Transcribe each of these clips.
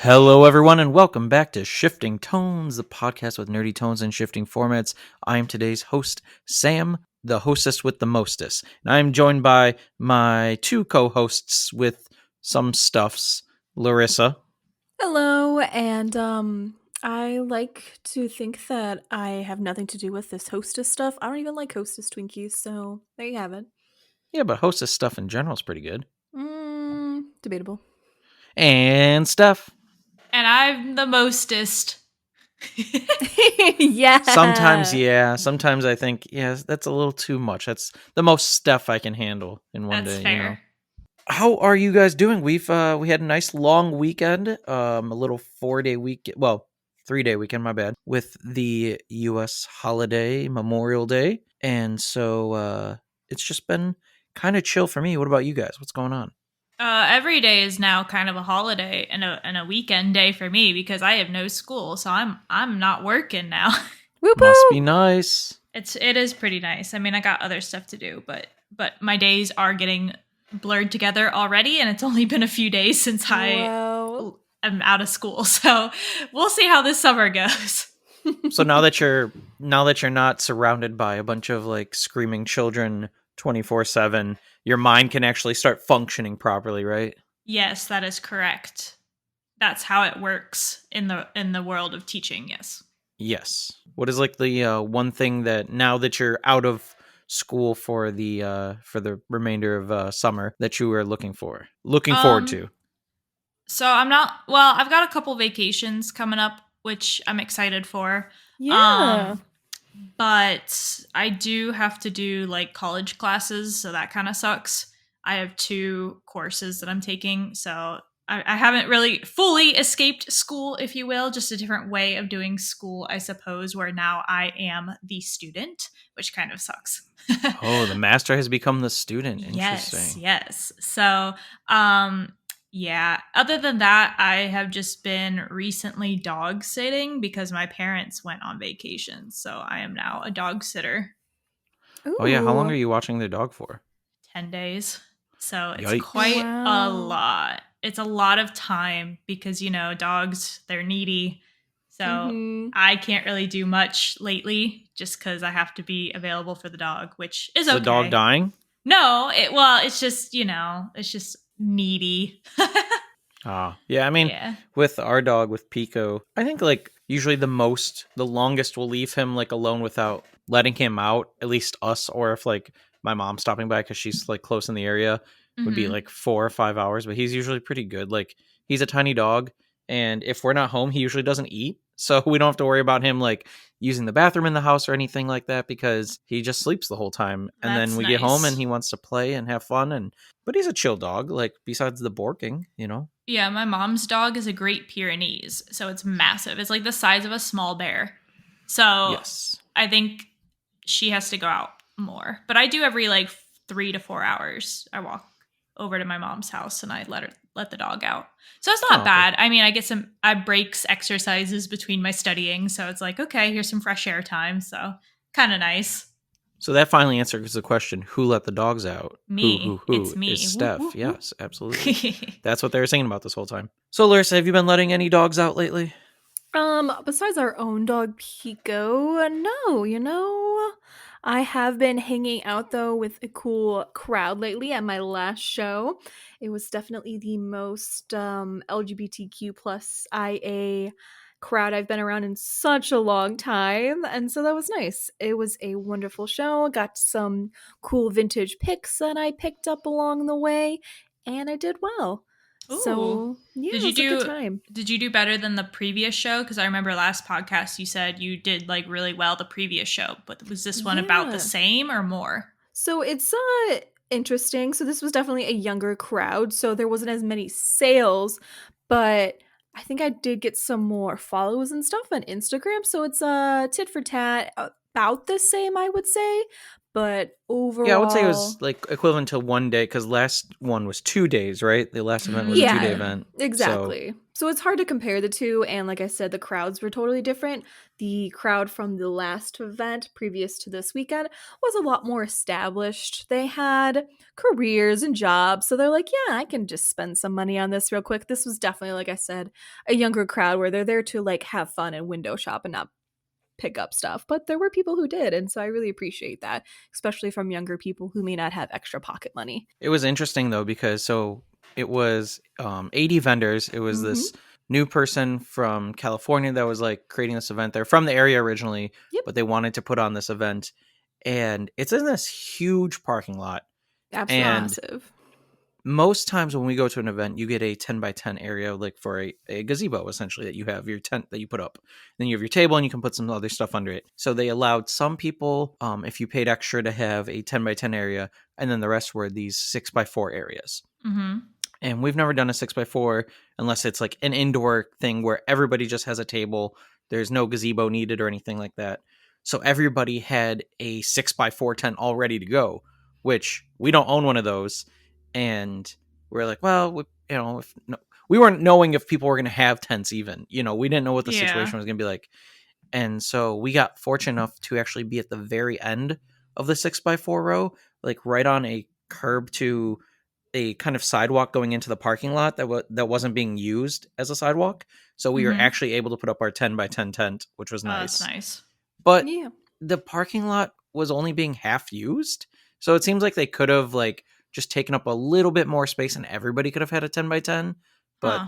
Hello, everyone, and welcome back to Shifting Tones, the podcast with nerdy tones and shifting formats. I am today's host, Sam, the hostess with the mostest. And I am joined by my two co-hosts with some stuffs, Larissa. Hello, and I like to think that I have nothing to do with this hostess stuff. I don't even like hostess Twinkies, so there you have it. Yeah, but hostess stuff in general is pretty good. Debatable. And Steph. And I'm the mostest. Yeah. Sometimes, yeah. Sometimes I think, yeah, that's a little too much. That's the most stuff I can handle in one That's day. fair. You know? How are you guys doing? We had a nice long weekend, a little 4-day weekend, well, 3-day weekend, my bad, with the U.S. holiday Memorial Day, and so it's just been kind of chill for me. What about you guys? What's going on? Every day is now kind of a holiday and a weekend day for me because I have no school, so I'm not working now. Must be nice. It is pretty nice. I mean, I got other stuff to do, but my days are getting blurred together already, and it's only been a few days since Wow. I'm out of school, so we'll see how this summer goes. So now that you're not surrounded by a bunch of like screaming children 24/7, your mind can actually start functioning properly, right? Yes, that is correct. That's how it works in the world of teaching. Yes. Yes. What is like the one thing that now that you're out of school for the remainder of summer that you were looking forward to? So I've got a couple vacations coming up, which I'm excited for. Yeah. But I do have to do like college classes, so that kind of sucks. I have 2 courses that I'm taking, so I haven't really fully escaped school, if you will, just a different way of doing school, I suppose, where now I am the student, which kind of sucks. Oh, the master has become the student. Interesting. Yes. So, yeah. Other than that, I have just been recently dog sitting because my parents went on vacation. So I am now a dog sitter. Oh yeah, how long Ooh. are you watching their dog for? 10 days. So it's Yikes. quite a Wow. lot. It's a lot of time because, dogs, they're needy. So Mhm. I can't really do much lately just because I have to be available for the dog, which is Is the okay. dog dying? No, it's just, it's just needy. Yeah, I mean, Yeah. with our dog, with Pico, I think like usually the longest we'll leave him like alone without letting him out, at least us, or if like my mom's stopping by because she's like close in the area, would be Mhm. like 4 or 5 hours, but he's usually pretty good. Like he's a tiny dog, and if we're not home, he usually doesn't eat. So we don't have to worry about him like using the bathroom in the house or anything like that because he just sleeps the whole time. And That's then we get home and nice. he wants to play and have fun, and but he's a chill dog, like besides the barking, you know. Yeah, my mom's dog is a Great Pyrenees, so it's massive. It's like the size of a small bear. So Yes. I think she has to go out more. But I do every like 3 to 4 hours. I walk over to my mom's house and I let the dog out. So it's not Okay. bad. I mean, I breaks exercises between my studying, so it's like, okay, here's some fresh air time. So kind of nice. So that finally answers the question: who let the dogs out? Me. Who It's me. is Whoop, Steph? whoop, whoop. Yes, absolutely. That's what they were singing about this whole time. So, Larissa, have you been letting any dogs out lately? Besides our own dog Pico, no, I have been hanging out though with a cool crowd lately at my last show. It was definitely the most LGBTQ plus IA crowd I've been around in such a long time, and so that was nice. It was a wonderful show. Got some cool vintage picks that I picked up along the way, and I did well. Ooh. So yeah, it was a good time. Did you do better than the previous show? Because I remember last podcast you said you did like really well the previous show, but was this one about the Yeah. same or more? So it's interesting. So this was definitely a younger crowd, so there wasn't as many sales, but I think I did get some more follows and stuff on Instagram. So it's tit for tat, about the same, I would say. But Yeah, I would say it was overall, like equivalent to one day because last one was 2 days, right? The last event was a 2 day yeah, event. So exactly. So it's hard to compare the two. And like I said, the crowds were totally different. The crowd from the last event previous to this weekend was a lot more established. They had careers and jobs. So they're like, yeah, I can just spend some money on this real quick. This was definitely, like I said, a younger crowd where they're there to like have fun and window shop and not pick up stuff. But there were people who did. And so I really appreciate that, especially from younger people who may not have extra pocket money. it was interesting though because it was 80 vendors. It was Mm-hmm. this new person from California that was like creating this event. They're from the area originally, Yep. but they wanted to put on this event, and it's in this huge parking lot. Absolutely And massive. most times when we go to an event, you get a 10 by 10 area, like for a gazebo, essentially, that you have your tent that you put up. Then you have your table and you can put some other stuff under it. So they allowed some people, if you paid extra, to have a 10 by 10 area. And then the rest were these 6 by 4 areas. Mm-hmm. And we've never done a 6 by 4 unless it's like an indoor thing where everybody just has a table. There's no gazebo needed or anything like that. So everybody had a 6 by 4 tent all ready to go, which we don't own one of those. And we're like, well, we weren't knowing if people were going to have tents even. We didn't know what the Yeah. situation was going to be like. And so we got fortunate enough to actually be at the very end of the 6 by 4 row, like right on a curb to a kind of sidewalk going into the parking lot that wasn't being used as a sidewalk. So we were Mm-hmm. actually able to put up our 10 by 10 tent, which was Oh, that's nice. nice. But Yeah. the parking lot was only being half used. So it seems like they could have like just taken up a little bit more space and everybody could have had a 10 by 10, but Huh.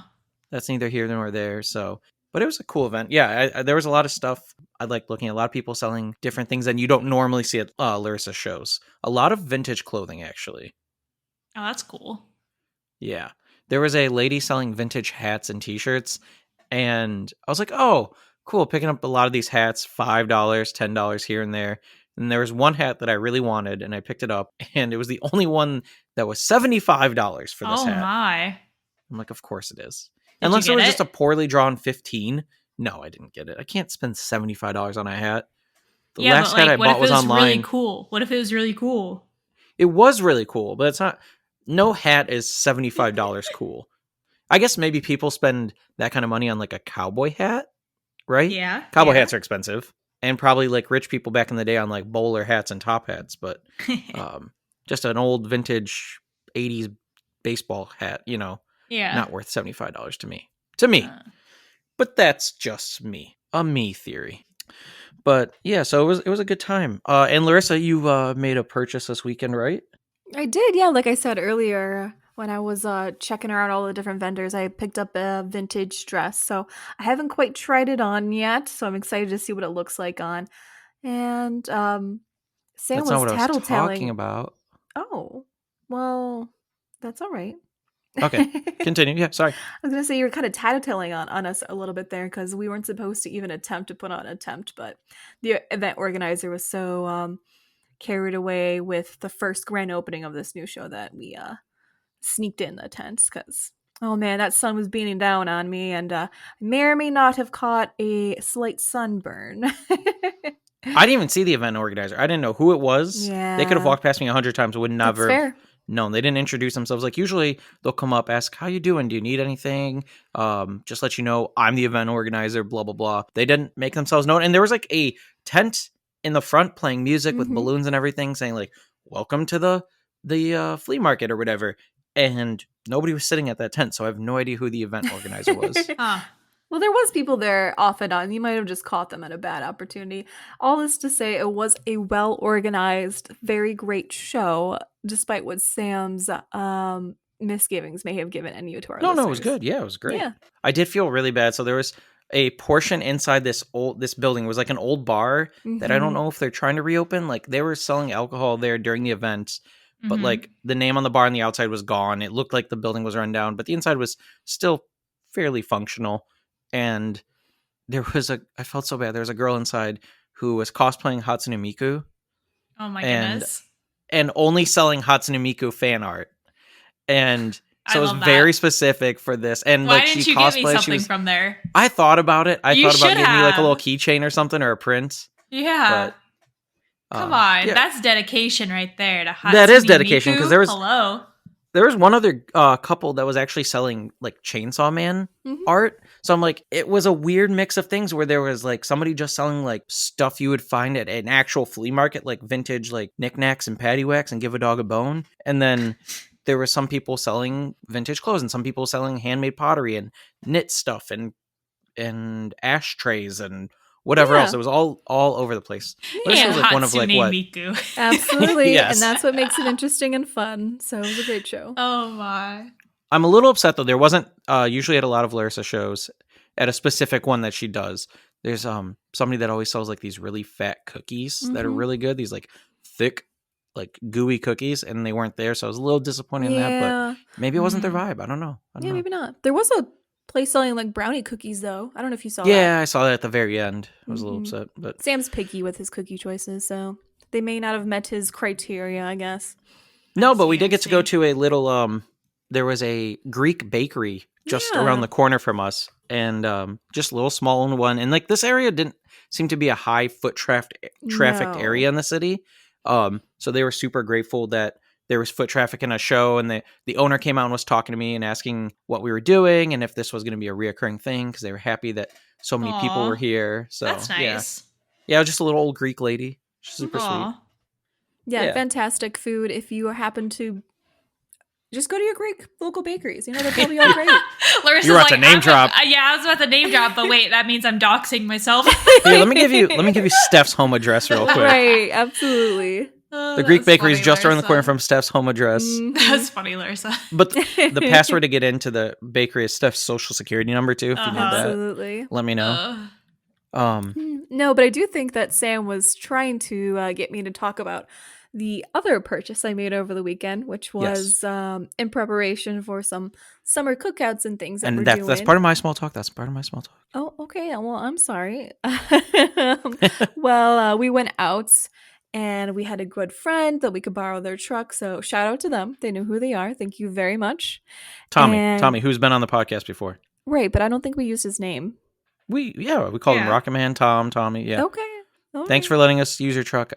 that's neither here nor there. So, but it was a cool event. Yeah, there was a lot of stuff. I like looking at a lot of people selling different things that you don't normally see at Larissa shows. A lot of vintage clothing, actually. Oh, that's cool. Yeah. There was a lady selling vintage hats and t-shirts, and I was like, oh, cool, picking up a lot of these hats, $5, $10 here and there. And there was one hat that I really wanted, and I picked it up, and it was the only one that was $75 for this Oh hat. my. I'm like, of course it is. Did Unless you it get was it? just a poorly drawn 15. No, I didn't get it. I can't spend $75 on a hat. The Yeah, last but hat I like, what bought if it was was really online. cool? What if it was really cool? It was really cool, but it's not. No hat is $75 cool. I guess maybe people spend that kind of money on like a cowboy hat, right? Yeah. Cowboy Yeah. hats are expensive, and probably like rich people back in the day on like bowler hats and top hats. But just an old vintage '80s baseball hat, yeah. not worth $75 to me. To me, but that's just me, a me theory. But yeah, so it was a good time. And Larissa, you made a purchase this weekend, right? I did, yeah. Like I said earlier, when I was checking around all the different vendors, I picked up a vintage dress. So I haven't quite tried it on yet. So I'm excited to see what it looks like on. And Sam That's not was what I was talking tattletelling. about. Oh, well, that's all right. Okay, I continue. Yeah, sorry. was gonna say you were kind of tattletelling on us a little bit there because we weren't supposed to even attempt to put on an attempt, but the event organizer was so carried away with the first grand opening of this new show that we sneaked in the tents because oh man, that sun was beating down on me, and I may or may not have caught a slight sunburn. I didn't even see the event organizer. I didn't know who it was. They could have Yeah, walked past me 100 times. Would that's never have fair. known. They didn't introduce themselves. Like usually they'll come up, ask, how you doing? Do you need anything? Just let you know I'm the event organizer, blah, blah, blah. They didn't make themselves known. And there was like a tent in the front playing music with Mm-hmm. balloons and everything saying like, welcome to the flea market or whatever. And nobody was sitting at that tent. So I have no idea who the event organizer was. Huh. Well, there was people there off and on. You might have just caught them at a bad opportunity. All this to say, it was a well-organized, very great show, despite what Sam's misgivings may have given any to our No, listeners. it was good. Yeah, it was great. Yeah. I did feel really bad. So there was a portion inside this building. It was like an old bar that I don't Mhm. know if they're trying to reopen. Like they were selling alcohol there during the event, but Mhm. like the name on the bar on the outside was gone. It looked like the building was run down, but the inside was still fairly functional. And I felt so bad. There was a girl inside who was cosplaying Hatsune Miku Oh my and goodness. only selling Hatsune Miku fan art. And I so it was love that. very specific for this. And Why like didn't she you get me cosplayed, she something was. from there? I thought about it. I You thought about should giving you like a little have. keychain or something or a print. Yeah. Come on, Yeah. that's dedication right there to Hatsune That is dedication, Miku. 'cause there was- Hello. There was one other couple that was actually selling like Chainsaw Man art. So I'm like, it was a weird mix of things where there was like somebody just selling like stuff you would find at an actual flea market, like vintage like knickknacks and paddywhacks and give a dog a bone. And then there were some people selling vintage clothes and some people selling handmade pottery and knit stuff and ashtrays and whatever else. It was all over the place. But this And was like one of Hatsune like what? Miku. Absolutely. Yes. And that's what makes it interesting and fun. So it was a great show. Oh my. I'm a little upset though. There wasn't usually at a lot of Larissa shows at a specific one that she does. There's somebody that always sells like these really fat cookies that are really good. These like thick, like gooey cookies, and they weren't there, so I was a little disappointed in that. But maybe it wasn't their vibe. I don't know. Maybe not. There was a place selling like brownie cookies though. I don't know if you saw that. Yeah, I saw that at the very end. I was a little upset, but Sam's picky with his cookie choices, so they may not have met his criteria, I guess. no, but we did get to go to a little there was a Greek bakery just around the corner from us, and just a little small one. And like this area didn't seem to be a high foot trafficked area in the city. So they were super grateful that there was foot traffic in a show, and the owner came out and was talking to me and asking what we were doing and if this was going to be a reoccurring thing because they were happy that so many people were here. So that's nice. Yeah, just a little old Greek lady. She's super sweet. Yeah, fantastic food. If you happen to just go to your Greek local bakeries, you know, they're probably all great. Larissa's You're about to name drop. I was about to name drop, but wait, that means I'm doxing myself. Here, let me give you Steph's home address real quick. Right, absolutely. The Greek bakery is just around the corner from Steph's home address. That's funny, Larissa. But the password to get into the bakery is Steph's social security number too. If you need that, absolutely. Let me know. No, but I do think that Sam was trying to get me to talk about the other purchase I made over the weekend, which was in preparation for some summer cookouts and things that we're doing. That's part of my small talk. Oh, okay. Well, I'm sorry. Well, we went out and we had a good friend that we could borrow their truck. So shout out to them. They know who they are. Thank you very much. Tommy, who's been on the podcast before. Right, but I don't think we used his name. We called him Rocket Man, Tommy. Yeah. Okay. Thanks for letting us use your truck.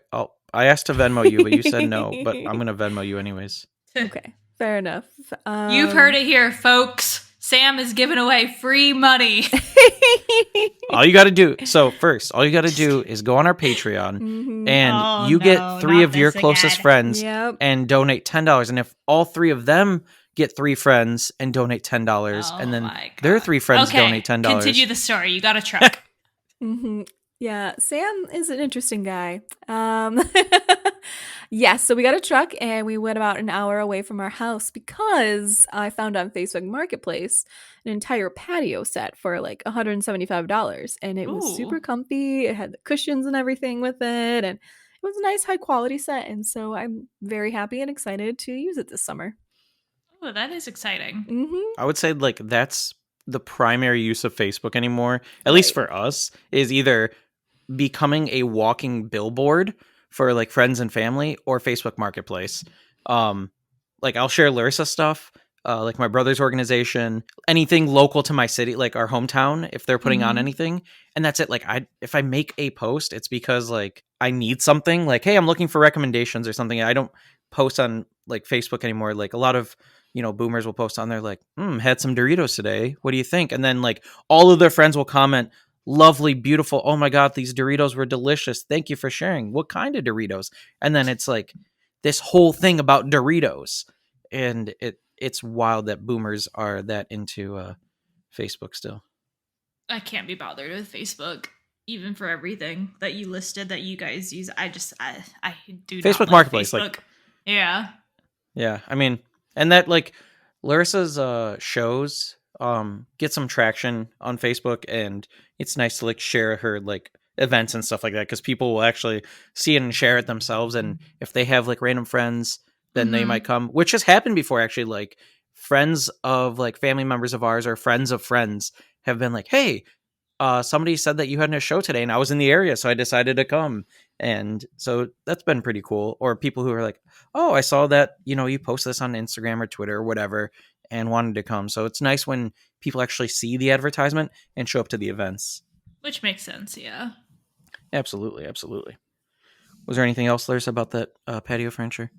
I asked to Venmo you, but you said no. But I'm going to Venmo you anyways. Okay, fair enough. You've heard it here, folks. Sam is giving away free money. all you got to do is go on our Patreon and you get 3 of your closest friends and donate $10. And if all 3 of them get 3 friends and donate $10, and then their 3 friends donate $10. Continue the story. You got a truck. Yeah, Sam is an interesting guy. Yes, so we got a truck and we went about an hour away from our house because I found on Facebook Marketplace an entire patio set for like $175, and it was super comfy. It had the cushions and everything with it, and it was a nice high quality set, and so I'm very happy and excited to use it this summer. Oh, that is exciting. I would say like that's the primary use of Facebook anymore, at least for us, is either becoming a walking billboard for like friends and family or Facebook Marketplace. Like I'll share Larissa stuff, like my brother's organization, anything local to my city, like our hometown, if they're putting on anything. And that's it. Like if I make a post, it's because like I need something, like, hey, I'm looking for recommendations or something. I don't post on like Facebook anymore. Like a lot of, boomers will post on there like, had some Doritos today. What do you think? And then like all of their friends will comment, lovely, beautiful. Oh my God, these Doritos were delicious. Thank you for sharing. What kind of Doritos? And then it's like this whole thing about Doritos. And it's wild that boomers are that into Facebook still. I can't be bothered with Facebook, even for everything that you listed that you guys use. I do Facebook not like Marketplace. Facebook. Like, yeah. I mean, and that like Larissa's shows get some traction on Facebook, and it's nice to like share her like events and stuff like that because people will actually see it and share it themselves. And if they have like random friends, then they might come, which has happened before actually. Like friends of like family members of ours or friends of friends have been like, hey, somebody said that you had a show today and I was in the area, so I decided to come. And so that's been pretty cool. Or people who are like, oh, I saw that, you post this on Instagram or Twitter or whatever and wanted to come. So it's nice when people actually see the advertisement and show up to the events. Which makes sense, yeah. Absolutely. Was there anything else, Larissa, about that patio furniture?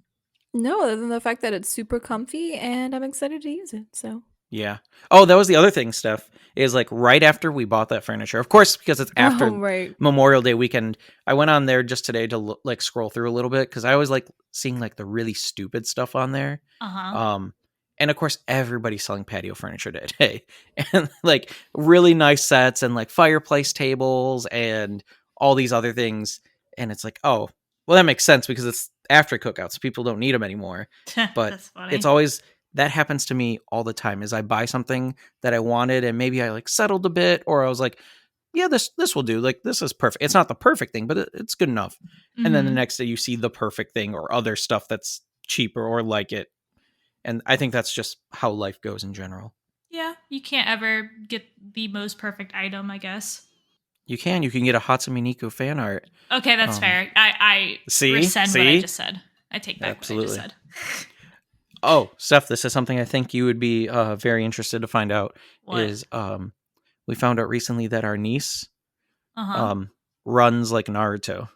No, other than the fact that it's super comfy and I'm excited to use it. So, Yeah. Oh, that was the other thing, Steph, is like right after we bought that furniture, of course, because it's after oh, right. Memorial Day weekend, I went on there just today to like scroll through a little bit because I always like seeing like the really stupid stuff on there. Uh-huh. And of course, everybody's selling patio furniture today, and like really nice sets and like fireplace tables and all these other things. And it's like, oh, well, that makes sense because it's after cookouts. People don't need them anymore. But That's funny. it's always that happens to me all the time. Is I buy something that I wanted and maybe I like settled a bit, or I was like, yeah, this will do. Like this is perfect. It's not the perfect thing, but it's good enough. And then the Mhm. next day you see the perfect thing or other stuff that's cheaper or like it. And I think that's just how life goes in general. Yeah, you can't ever get the most perfect item, I guess. You can get a Hatsune Miku fan art. Okay, that's fair. I rescind what I See, just said. I take back what I just absolutely. said. Oh, Steph, this is something I think you would be very interested to find out. What? Is we found out recently that our niece Uh-huh. runs like Naruto.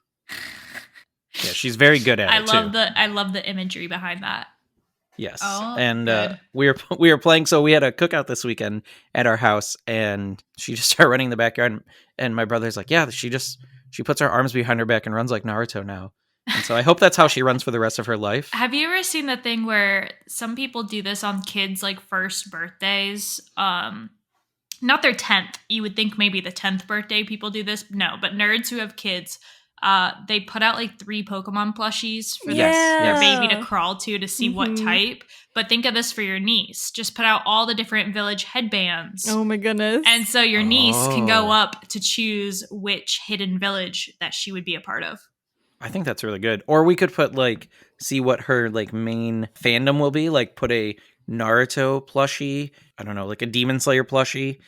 Yeah, she's very good at it too. I love the imagery behind that. Yes, Oh, and good. we were playing. So we had a cookout this weekend at our house, and she just started running in the backyard. And my brother's like, "Yeah, she puts her arms behind her back and runs like Naruto now." And so I hope that's how she runs for the rest of her life. Have you ever seen the thing where some people do this on kids like first birthdays? Not their 10th. You would think maybe the 10th birthday people do this. No, but nerds who have kids, they put out like 3 Pokemon plushies for their baby to crawl to see what type. But think of this for your niece. Just put out all the different village headbands. Oh my goodness. And so your niece can go up to choose which hidden village that she would be a part of. I think that's really good. Or we could put like see what her like main fandom will be. Like put a Naruto plushie, I don't know, like a Demon Slayer plushie,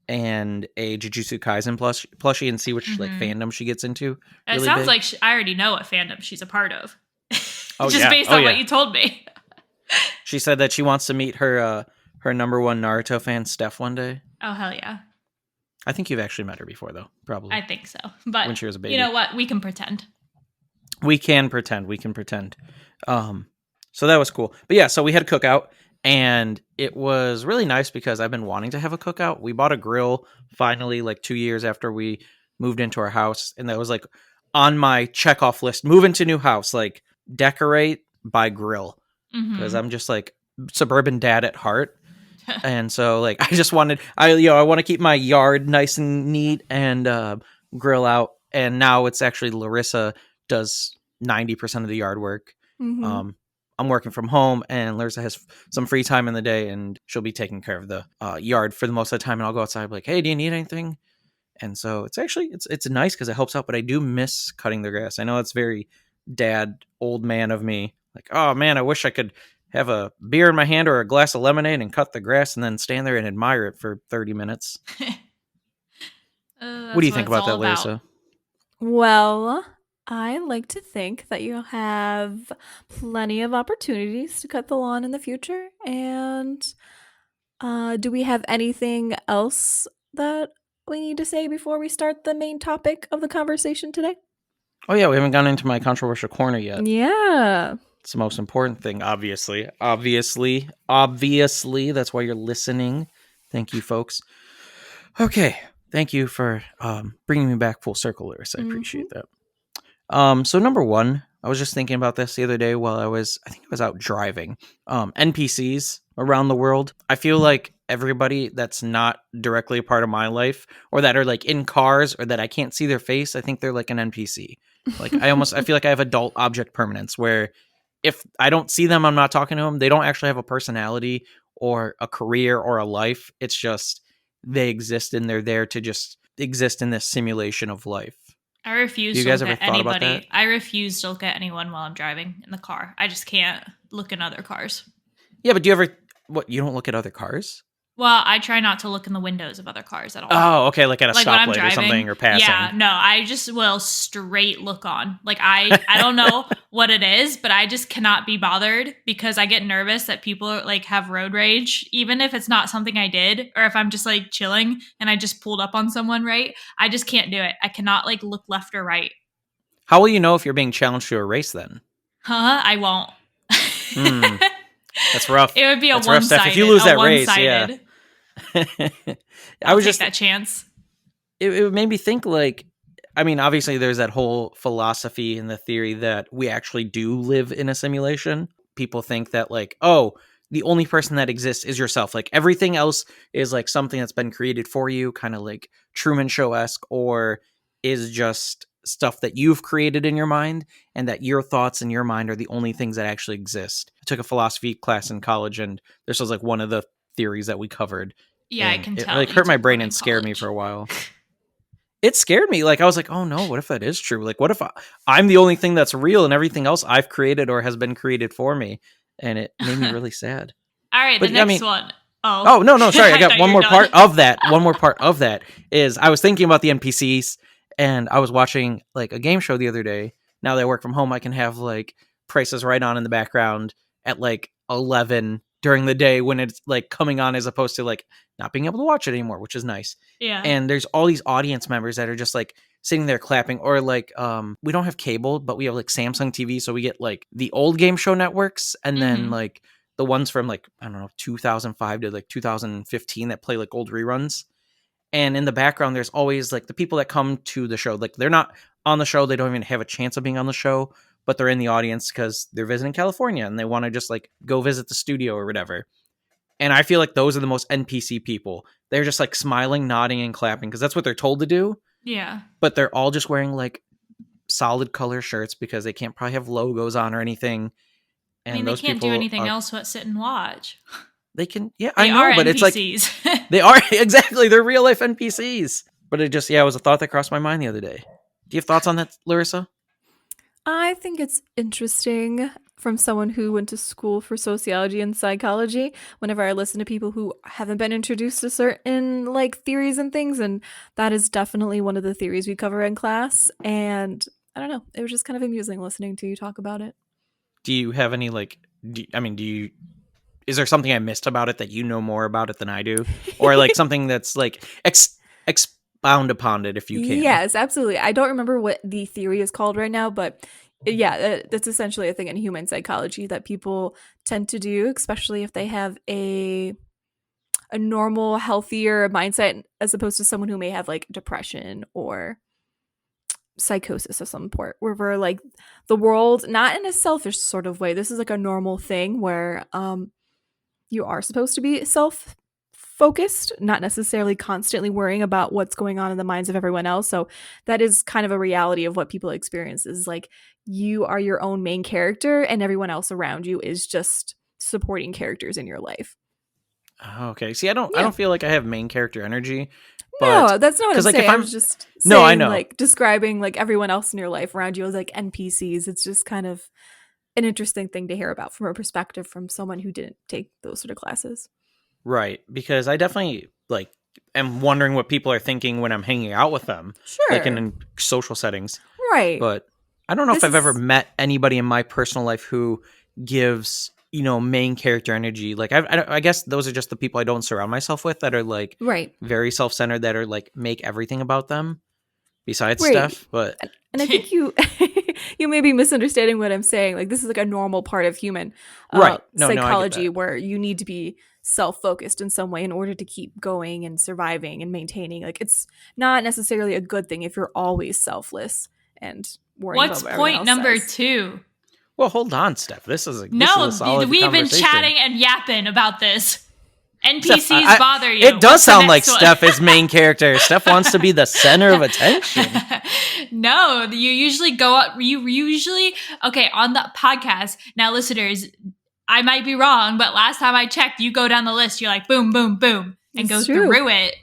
and a Jujutsu Kaisen plushie, and see which like fandom she gets into. It Really sounds big. like I already know what fandom she's a part of. Oh, Just yeah. based Oh, on yeah. what you told me. She said that she wants to meet her her number one Naruto fan, Steph, one day. Oh, hell yeah. I think you've actually met her before, though. Probably. I think so. But when she was a baby. You know what? We can pretend. We can pretend. We can pretend. So that was cool. But yeah, so we had a cookout, and it was really nice because I've been wanting to have a cookout. We bought a grill finally, like 2 years after we moved into our house, and that was like on my checkoff list. Move into new house, like decorate by grill, because I'm just like suburban dad at heart. And so like I just wanted I want to keep my yard nice and neat and grill out. And now it's actually Larissa does 90% of the yard work. I'm working from home, and Larissa has some free time in the day, and she'll be taking care of the yard for the most of the time. And I'll go outside, like, hey, do you need anything? And so it's actually it's nice because it helps out. But I do miss cutting the grass. I know it's very dad, old man of me. Like, oh man, I wish I could have a beer in my hand or a glass of lemonade and cut the grass and then stand there and admire it for 30 minutes. What do you think about that, Larissa? Well, I like to think that you have plenty of opportunities to cut the lawn in the future. And do we have anything else that we need to say before we start the main topic of the conversation today? Oh yeah, we haven't gone into my controversial corner yet. Yeah. It's the most important thing, obviously. Obviously, that's why you're listening. Thank you, folks. Okay, thank you for bringing me back full circle, Larissa. I appreciate that. So number one, I was just thinking about this the other day while I think I was out driving. NPCs around the world. I feel like everybody that's not directly a part of my life, or that are like in cars, or that I can't see their face, I think they're like an NPC. Like I feel like I have adult object permanence, where if I don't see them, I'm not talking to them. They don't actually have a personality or a career or a life. It's just they exist, and they're there to just exist in this simulation of life. I refuse to look at anybody. I refuse to look at anyone while I'm driving in the car. I just can't look in other cars. Yeah, but do you ever you don't look at other cars? Well, I try not to look in the windows of other cars at all. Oh, okay, like at a stoplight or something, or passing. Yeah, no, I just will straight look on. Like I don't know what it is, but I just cannot be bothered because I get nervous that people like have road rage, even if it's not something I did, or if I'm just like chilling and I just pulled up on someone, right? I just can't do it. I cannot like look left or right. How will you know if you're being challenged to a race then? I won't. That's rough. It would be a That's rough, Steph. one-sided. If you lose that race, yeah. I'll take that chance. It made me think, like, I mean, obviously there's that whole philosophy and the theory that we actually do live in a simulation. People think that, like, oh, the only person that exists is yourself. Like, everything else is like something that's been created for you, kind of like Truman Show-esque, or is just stuff that you've created in your mind, and that your thoughts in your mind are the only things that actually exist. I took a philosophy class in college, and this was like one of the theories that we covered. Yeah, I And can it tell. like hurt my brain and scared me for a while. It scared me. Like, I was like, oh no, what if that is true? Like, what if I'm the only thing that's real and everything else I've created or has been created for me? And it made me really sad. All right, But, the next one. Oh, no, sorry. I got thought one you more were part done. of that. One more part of that is I was thinking about the NPCs, and I was watching like a game show the other day. Now that I work from home, I can have like Prices Right on in the background at like 11 during the day when it's like coming on, as opposed to like not being able to watch it anymore, which is nice. Yeah. And there's all these audience members that are just like sitting there clapping, or like we don't have cable, but we have like Samsung TV, so we get like the old game show networks, and then like the ones from like, I don't know, 2005 to like 2015 that play like old reruns. And in the background, there's always like the people that come to the show. Like, they're not on the show. They don't even have a chance of being on the show, but they're in the audience because they're visiting California and they want to just like go visit the studio or whatever. And I feel like those are the most NPC people. They're just like smiling, nodding, and clapping because that's what they're told to do. Yeah. But they're all just wearing like solid color shirts because they can't probably have logos on or anything. And I mean, they can't do anything else but sit and watch. They can, yeah, They I know, are but NPCs. it's like they are exactly, they're real life NPCs. But it just, yeah, it was a thought that crossed my mind the other day. Do you have thoughts on that, Larissa? I think it's interesting from someone who went to school for sociology and psychology. Whenever I listen to people who haven't been introduced to certain like theories and things, and that is definitely one of the theories we cover in class. And I don't know, it was just kind of amusing listening to you talk about it. Do you have any like? Is there something I missed about it that you know more about it than I do, or like something that's like expound upon it if you can? Yes, absolutely. I don't remember what the theory is called right now, but yeah, that's essentially a thing in human psychology that people tend to do, especially if they have a normal, healthier mindset as opposed to someone who may have like depression or psychosis of some sort, where we're like the world, not in a selfish sort of way. This is like a normal thing where you are supposed to be self-focused, not necessarily constantly worrying about what's going on in the minds of everyone else. So that is kind of a reality of what people experience, is like you are your own main character and everyone else around you is just supporting characters in your life. Okay. See, I don't feel like I have main character energy. No, But that's not what I'm like saying. if I was just saying, No, I know. like describing like everyone else in your life around you as like NPCs. It's just kind of an interesting thing to hear about from a perspective from someone who didn't take those sort of classes. Right, because I definitely like am wondering what people are thinking when I'm hanging out with them, Sure. like in social settings. Right. But I don't know This if I've ever is- met anybody in my personal life who gives, main character energy. Like I guess those are just the people I don't surround myself with that are like Right. very self-centered, that are like make everything about them besides Right. Steph. But And I think you you may be misunderstanding what I'm saying. Like, this is like a normal part of human Right. No, I get psychology that. where you need to be self-focused in some way in order to keep going and surviving and maintaining. Like, it's not necessarily a good thing if you're always selfless and worrying What's about what everyone point else number says. 2? Well, hold on, Steph. This is a No, solid we've been conversation. chatting and yapping about this. Steph, NPCs bother you. It does What's the sound like next one? Steph is main character. Steph wants to be the center of attention. No, you usually go up. Okay, on the podcast. Now, listeners, I might be wrong, but last time I checked, you go down the list. You're like, boom, boom, boom, and go It's true. through it.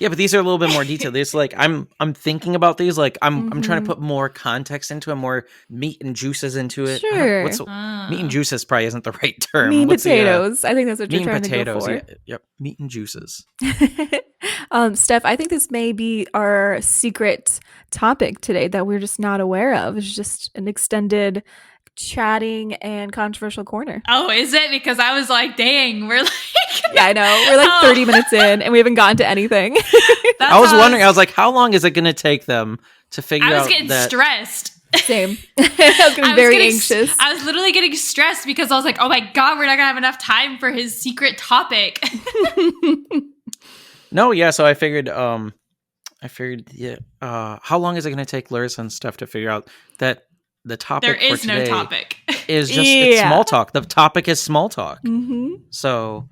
Yeah, but these are a little bit more detailed. It's like I'm thinking about these. Like I'm trying Mhm. to put more context into it, more meat and juices into it. Sure. Meat and juices probably isn't the right term. Mean What's the, potatoes. I think that's what meat you're and trying to go potatoes. for. Yeah, yep. Meat and juices. Steph, I think this may be our secret topic today that we're just not aware of. It's just an extended chatting and controversial corner. Oh, is it? Because I was like, dang, we're like, Yeah, I know. We're like Oh. 30 minutes in and we haven't gotten to anything. That's I was how wondering. I was like, how long is it going to take them to figure I was out getting that? stressed. Same. I was getting very anxious. I was literally getting stressed because I was like, oh my God, we're not going to have enough time for his secret topic. No, yeah, so I figured, yeah, how long is it going to take Larissa and Steph to figure out that the topic There for is today no topic. is just it's Yeah. small talk. The topic is small talk. Mm-hmm. So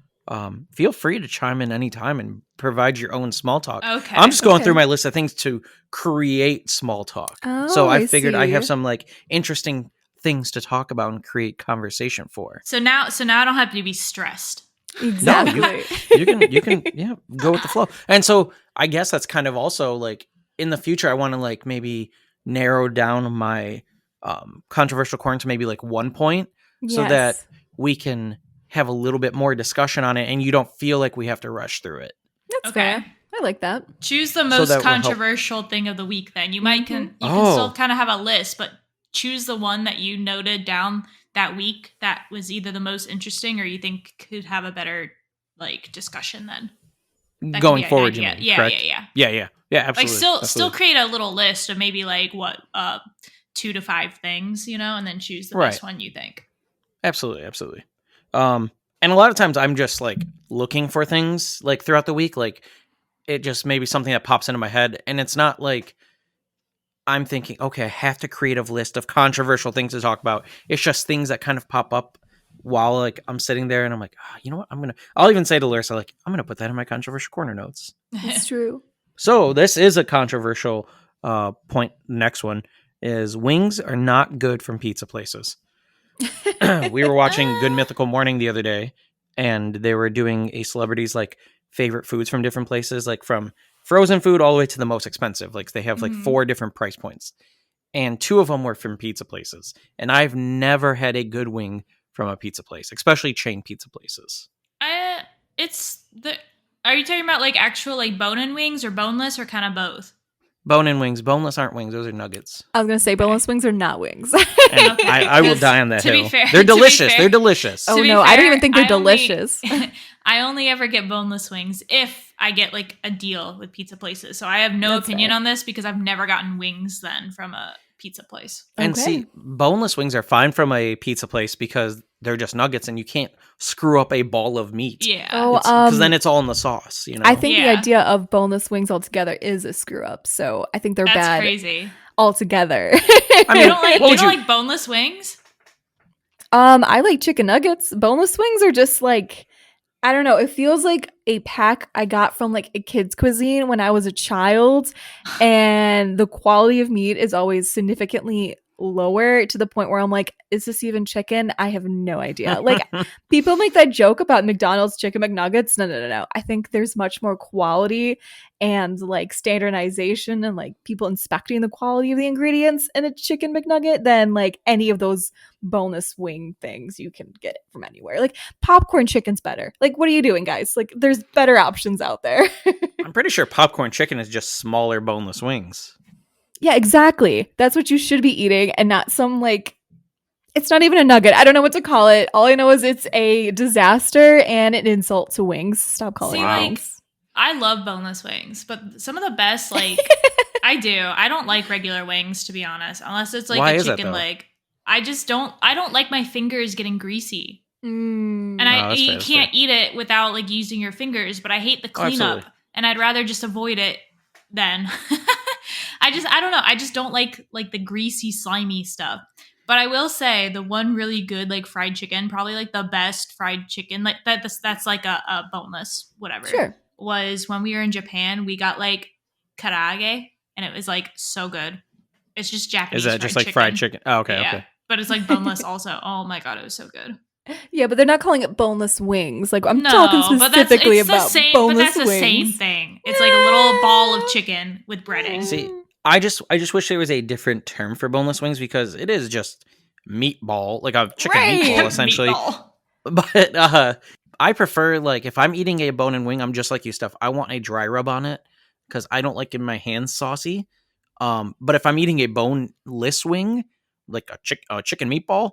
feel free to chime in anytime and provide your own small talk. Okay. I'm just going Okay. through my list of things to create small talk. Oh, So I I figured I have see. some like interesting things to talk about and create conversation for. So now I don't have to be stressed. Exactly. You can yeah, go with the flow. And so I guess that's kind of also like in the future I want to like maybe narrow down my controversial corner to maybe like 1 point so that Yes. we can have a little bit more discussion on it and you don't feel like we have to rush through it. That's Okay. fair. I like that. Choose the So most that will help. controversial thing of the week then. You might Mhm. you can still Oh. kind of have a list, but choose the one that you noted down that week that was either the most interesting or you think could have a better like discussion then. That could Going be an forward, you idea. mean, Yeah, correct? yeah. Yeah, absolutely. Like still absolutely. create a little list of maybe like what 2 to 5 things, you know, and then choose the Right. best one you think. Absolutely. And a lot of times I'm just like looking for things like throughout the week, like it just maybe something that pops into my head, and it's not like I'm thinking, okay, I have to create a list of controversial things to talk about. It's just things that kind of pop up while like I'm sitting there, and I'm like, you know what? I'll even say to Larissa, like, I'm gonna put that in my controversial corner notes. It's true. So this is a controversial point. Next one is wings are not good from pizza places. We were watching Good Mythical Morning the other day, and they were doing a celebrities like favorite foods from different places, like from frozen food all the way to the most expensive. Like they have like Mhm. 4 different price points, and 2 of them were from pizza places. And I've never had a good wing from a pizza place, especially chain pizza places. It's the Are you talking about like actual like bone-in wings or boneless or kind of both? Bone-in wings, boneless aren't wings; those are nuggets. I was gonna say boneless wings are not wings. And Okay, I will 'cause die on that to be hill. fair- They're to be delicious. fair- They're delicious. Oh To be no, I don't even fair, think they're I only- delicious. I only ever get boneless wings if I get like a deal with pizza places. So I have no That's opinion fair. on this because I've never gotten wings then from a pizza place. And Okay. see, boneless wings are fine from a pizza place because they're just nuggets, and you can't screw up a ball of meat. Yeah. Oh, Because then it's all in the sauce, you know. I think the Yeah. idea of boneless wings altogether is a screw up. So I think they're That's bad crazy. altogether. I You mean, don't like what would you- like boneless wings? I like chicken nuggets. Boneless wings are just like, I don't know. It feels like a pack I got from like a kid's cuisine when I was a child, and the quality of meat is always significantly lower to the point where I'm like, is this even chicken? I have no idea. Like people make that joke about McDonald's chicken McNuggets. No. I think there's much more quality and like standardization and like people inspecting the quality of the ingredients in a chicken McNugget than like any of those boneless wing things you can get from anywhere. Like popcorn chicken's better. Like what are you doing, guys? Like there's better options out there. I'm pretty sure popcorn chicken is just smaller boneless wings. Yeah, exactly. That's what you should be eating and not some like it's not even a nugget. I don't know what to call it. All I know is it's a disaster and an insult to wings. Stop calling See, it Wow. like wings. I love boneless wings, but some of the best like I do. I don't like regular wings to be honest, unless it's like Why a is that, chicken though? leg. I don't like my fingers getting greasy. Mm. And Oh, that's you fair, that's can't fair. eat it without like using your fingers, but I hate the cleanup absolutely. and I'd rather just avoid it then. I don't know. I just don't like the greasy slimy stuff. But I will say the one really good like fried chicken, probably like the best fried chicken like that's like a boneless whatever. Sure. Was when we were in Japan, we got like karaage and it was like so good. It's just Japanese Is that just like fried chicken? Oh, okay, Yeah. okay. But it's like boneless also. Oh my god, it was so good. Yeah, but they're not calling it boneless wings. Like I'm No, talking but specifically it's about the same, boneless but that's the wings. same thing. It's like a little ball of chicken with breading. See, I just wish there was a different term for boneless wings because it is just meatball, like a chicken Right. meatball essentially. Meatball. But I prefer like if I'm eating a bone-in wing, I'm just like you, Steph. I want a dry rub on it because I don't like getting my hands saucy. But if I'm eating a boneless wing, like a chicken meatball,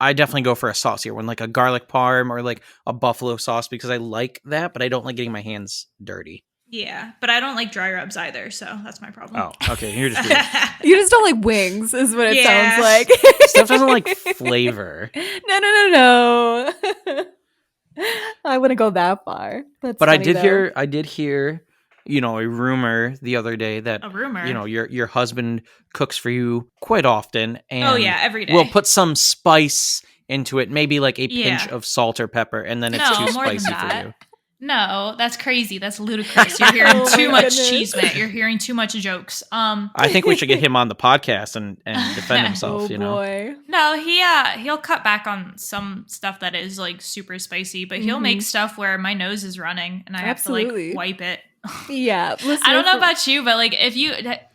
I definitely go for a saucier one, like a garlic parm or like a buffalo sauce because I like that, but I don't like getting my hands dirty. Yeah, but I don't like dry rubs either, so that's my problem. Oh, okay. You're just weird. You just don't like wings, is what it Yeah. sounds like. Steph doesn't like flavor. No. I wouldn't go that far. That's But I funny, did though. hear, a rumor the other day that A rumor. your husband cooks for you quite often, and Oh yeah, every day. will put some spice into it, maybe like a pinch Yeah. of salt or pepper, and then it's No, too more than spicy for that. you. No, that's crazy. That's ludicrous. You're hearing Oh too my much goodness. cheese, man. You're hearing too much jokes. I think we should get him on the podcast and defend himself. Oh boy. No, he'll cut back on some stuff that is like super spicy, but he'll make stuff where my nose is running and I have to Absolutely. like wipe it. Yeah. I don't know about you, but like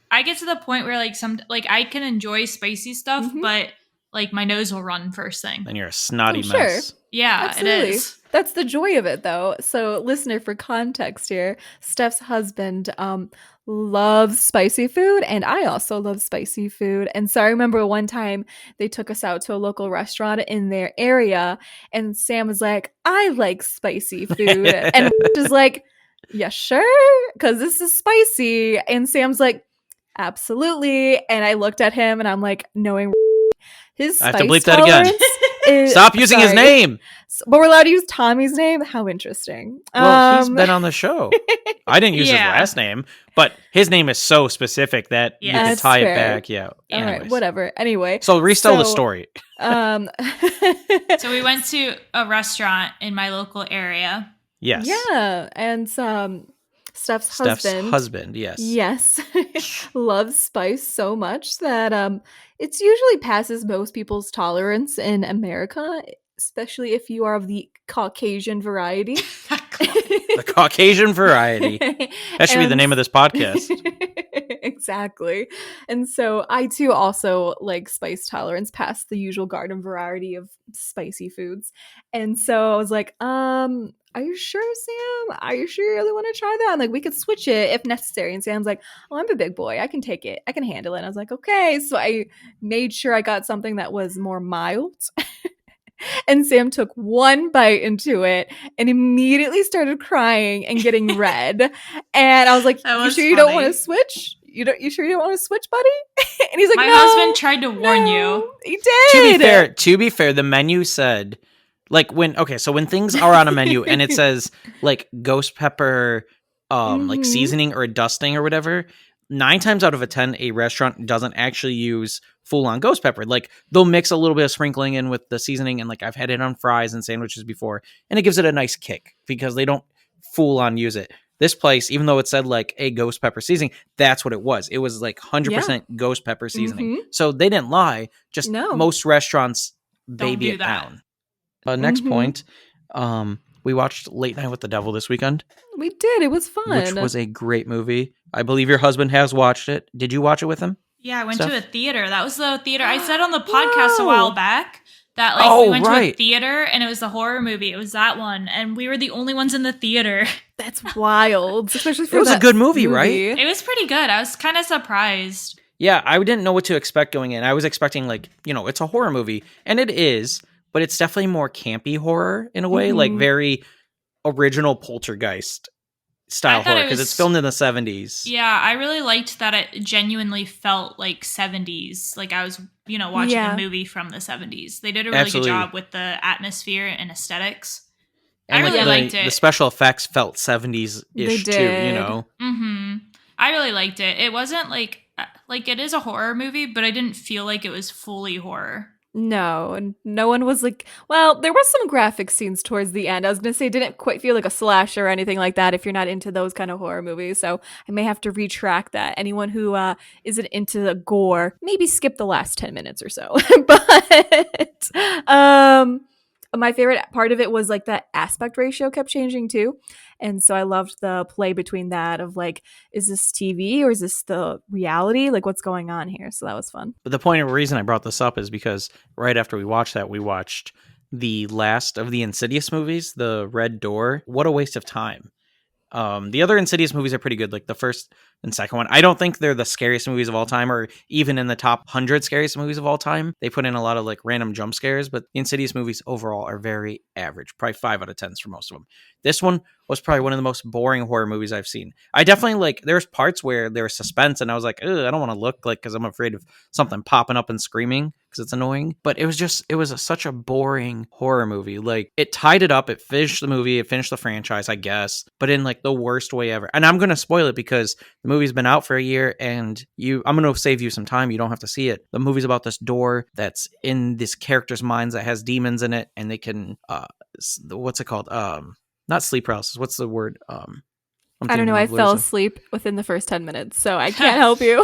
I get to the point where like I can enjoy spicy stuff, but like my nose will run first thing. And you're a snotty Oh, sure. mess. Yeah, Absolutely. it is. That's the joy of it, though. So, listener, for context here, Steph's husband loves spicy food, and I also love spicy food. And so I remember one time they took us out to a local restaurant in their area, and Sam was like, "I like spicy food," and just like, "Yeah, sure," because this is spicy. And Sam's like, "Absolutely." And I looked at him, and I'm like, knowing his I spice have to bleep that again. tolerance is- Stop using his sorry. name. But we're allowed to use Tommy's name? How interesting. Well, he's been on the show. I didn't use his Yeah. last name, but his name is so specific that you Yeah. can That's tie fair. it back. Yeah. All right, Anyways. whatever. Anyway. So retell the So, story. Um, So we went to a restaurant in my local area. Yes. yeah, and Steph's husband. Yes. Yes, loves spice so much that it's usually passes most people's tolerance in America, especially if you are of the Caucasian variety. The Caucasian variety. That should be the name of this podcast. Exactly. And so I too also like spice tolerance past the usual garden variety of spicy foods. And so I was like, are you sure, Sam? Are you sure you really want to try that? And like, we could switch it if necessary. And Sam's like, oh, I'm a big boy. I can take it. I can handle it. And I was like, okay. So I made sure I got something that was more mild. And Sam took one bite into it and immediately started crying and getting red. And I was like, That you was sure you don't funny. want to switch? You sure you don't want to switch, buddy? And he's like, My no, husband tried to warn you. no." He did. To be fair, the menu said like when things are on a menu and it says like ghost pepper like seasoning or dusting or whatever, 9 times out of 10 a restaurant doesn't actually use full-on ghost pepper. Like they'll mix a little bit of sprinkling in with the seasoning, and like I've had it on fries and sandwiches before, and it gives it a nice kick because they don't full-on use it. This place, even though it said like a ghost pepper seasoning, that's what it was. It was like 100% ghost pepper seasoning. So they didn't lie. Just No. most restaurants Don't baby do it that. down. Next point, we watched Late Night with the Devil this weekend, We did. It was fun. which was a great movie. I believe your husband has watched it. Did you watch it with him? Yeah, I went Steph? to a theater. That was the theater I said on the podcast a Whoa. while back that like Oh, we went to a right. theater and it was the horror movie. It was that one, and we were the only ones in the theater. That's wild, especially for It was a that good movie, right? It was pretty good. I was kind of surprised. Yeah, I didn't know what to expect going in. I was expecting like, it's a horror movie, and it is, but it's definitely more campy horror in a way, like very original Poltergeist style I thought horror it because was- it's filmed in the 70s. Yeah, I really liked that it genuinely felt like 70s. Like I was, watching Yeah. a movie from the 70s. They did a really Absolutely. good job with the atmosphere and aesthetics. And I really like liked the it. special effects felt 70s-ish They too, did. I really liked it. It wasn't like it is a horror movie, but I didn't feel like it was fully horror. No, and no one was like, well, there were some graphic scenes towards the end. I was going to say, it didn't quite feel like a slasher or anything like that if you're not into those kind of horror movies. So I may have to retract that. Anyone who isn't into the gore, maybe skip the last 10 minutes or so. But my favorite part of it was like that aspect ratio kept changing too. And so I loved the play between that of like, is this TV or is this the reality? Like what's going on here? So that was fun. But the point of reason I brought this up is because right after we watched that, we watched the last of the Insidious movies, The Red Door. What a waste of time. The other Insidious movies are pretty good, like the first and second one. I don't think they're the scariest movies of all time or even in the top 100 scariest movies of all time. They put in a lot of like random jump scares, but the Insidious movies overall are very average, probably 5 out of 10s for most of them. This one was probably one of the most boring horror movies I've seen. I definitely like, there's parts where there was suspense and I was like, ugh, I don't want to look like, because I'm afraid of something popping up and screaming because it's annoying. But it was such a boring horror movie. Like, it tied it up, it finished the movie, it finished the franchise, I guess, but in like the worst way ever. And I'm going to spoil it because the movie's been out for a year, and I'm going to save you some time. You don't have to see it. The movie's about this door that's in this character's minds that has demons in it, and they can, what's it called? Not sleep paralysis. What's the word? I'm I don't know. thinking I of fell Larissa. asleep within the first 10 minutes, so I can't help you.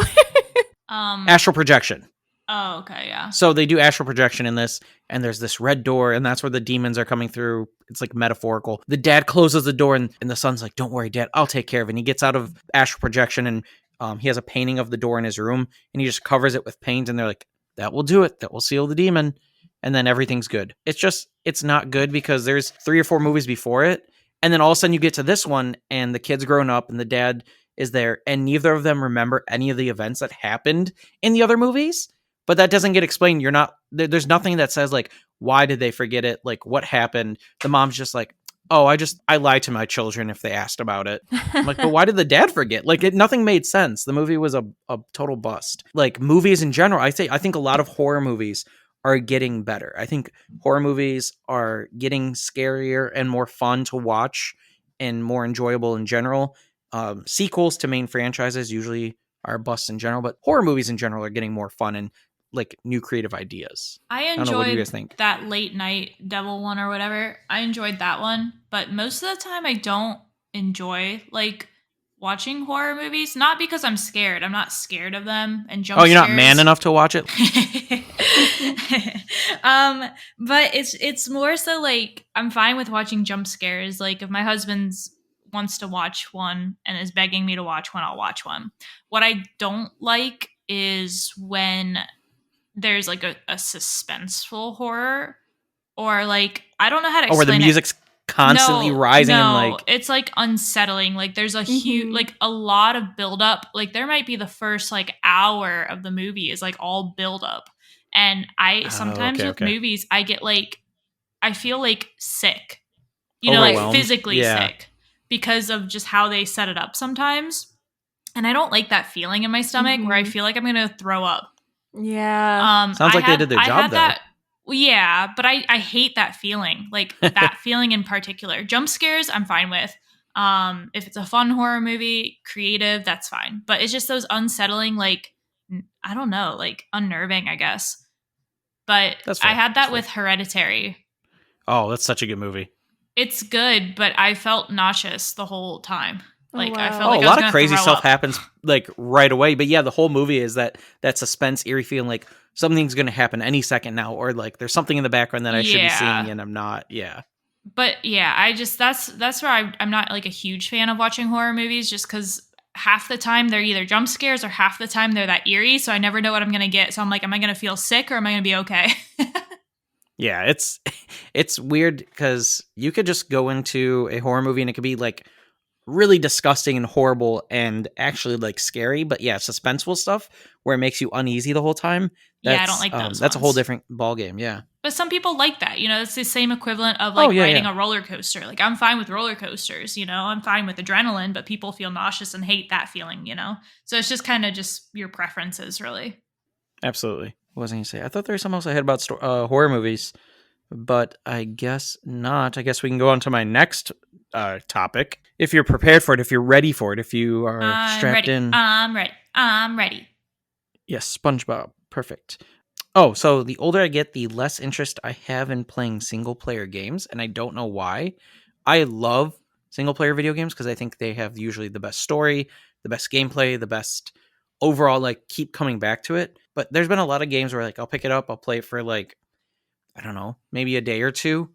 Astral projection. Oh, okay, yeah. So they do astral projection in this, and there's this red door, and that's where the demons are coming through. It's like metaphorical. The dad closes the door, and the son's like, "Don't worry, Dad, I'll take care of it." And he gets out of astral projection, and he has a painting of the door in his room, and he just covers it with paint, and they're like, "That will do it. That will seal the demon." And then everything's good. It's not good because there's 3 or 4 movies before it, and then all of a sudden you get to this one, and the kid's grown up, and the dad is there, and neither of them remember any of the events that happened in the other movies. But that doesn't get explained. There's nothing that says like, why did they forget it? Like, what happened? The mom's just like, oh, I lied to my children if they asked about it. I'm like, but why did the dad forget? Like, nothing made sense. The movie was a total bust. Like, movies in general, I think a lot of horror movies are getting better. I think horror movies are getting scarier and more fun to watch and more enjoyable in general. Sequels to main franchises usually are busts in general, but horror movies in general are getting more fun and like new creative ideas. I don't know, what do you guys enjoyed think? that late night devil one or whatever. I enjoyed that one, but most of the time I don't enjoy like watching horror movies. Not because I'm scared. I'm not scared of them and jump Oh, you're scares. not man enough to watch it? But it's more so like I'm fine with watching jump scares. Like if my husband's wants to watch one and is begging me to watch one, I'll watch one. What I don't like is when there's like a suspenseful horror, or like I don't know how to explain Or where the music's constantly rising and like it's like unsettling. Like there's a huge like a lot of buildup. Like there might be the first like hour of the movie is like all build up, and I sometimes with movies I get like I feel like sick, like physically sick because of just how they set it up sometimes, and I don't like that feeling in my stomach where I feel like I'm gonna throw up. Yeah. Sounds like they did their job though. Yeah, but I hate that feeling. Like that feeling in particular. Jump scares, I'm fine with. If it's a fun horror movie, creative, that's fine. But it's just those unsettling, like I don't know, like unnerving, I guess. But I had that with Hereditary. Oh, that's such a good movie. It's good, but I felt nauseous the whole time. Like I felt like a lot of crazy stuff happens like right away. But yeah, the whole movie is that suspense, eerie feeling like something's going to happen any second now, or like there's something in the background that I should be seeing and I'm not. Yeah. But yeah, I just that's where I'm not like a huge fan of watching horror movies, just because half the time they're either jump scares or half the time they're that eerie. So I never know what I'm going to get. So I'm like, am I going to feel sick or am I going to be okay? Yeah, it's weird because you could just go into a horror movie and it could be like really disgusting and horrible and actually like scary, but yeah, suspenseful stuff where it makes you uneasy the whole time. I don't like those. That's a whole different ball game. Yeah, but some people like that. It's the same equivalent of like riding a roller coaster. Like I'm fine with roller coasters. I'm fine with adrenaline, but people feel nauseous and hate that feeling. So it's just kind of just your preferences, really. Absolutely. What was I going to say? I thought there was something else I had about horror movies, but I guess not. I guess we can go on to my next topic. If you're prepared for it, if you're ready for it, if you are strapped in. I'm ready. Yes, SpongeBob. Perfect. Oh, so the older I get, the less interest I have in playing single-player games, and I don't know why. I love single-player video games because I think they have usually the best story, the best gameplay, the best overall, like, keep coming back to it. But there's been a lot of games where, like, I'll pick it up, I'll play it for, like, I don't know, maybe a day or two,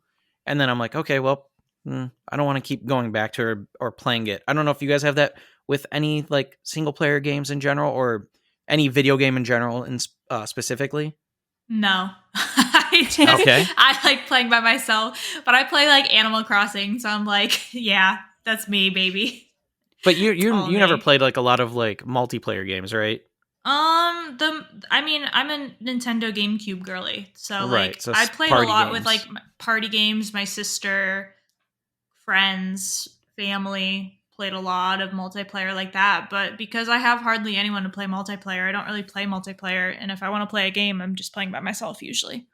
and then I'm like, okay, well, I don't want to keep going back to it or playing it. I don't know if you guys have that with any like single player games in general or any video game in general and specifically. No. Okay. I like playing by myself, but I play like Animal Crossing, so I'm like, yeah, that's me, baby. But you never played like a lot of like multiplayer games, right? I'm a Nintendo GameCube girly, so like I played a lot with like party games, my sister, friends, family played a lot of multiplayer like that. But because I have hardly anyone to play multiplayer, I don't really play multiplayer. And if I want to play a game, I'm just playing by myself usually.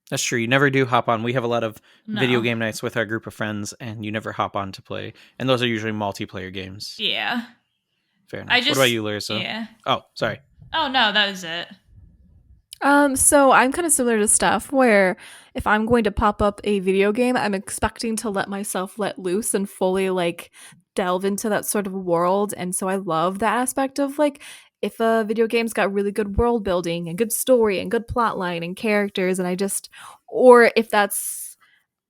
That's true. You never do hop on. We have a lot of video No. game nights with our group of friends, and you never hop on to play. And those are usually multiplayer games. Yeah. Fair enough. What about you, Larissa? Yeah. Oh, sorry. Oh, no, that was it. So I'm kind of similar to Steph, where if I'm going to pop up a video game, I'm expecting to let myself let loose and fully like delve into that sort of world. And so I love that aspect of like if a video game's got really good world building and good story and good plot line and characters, and I just, or if that's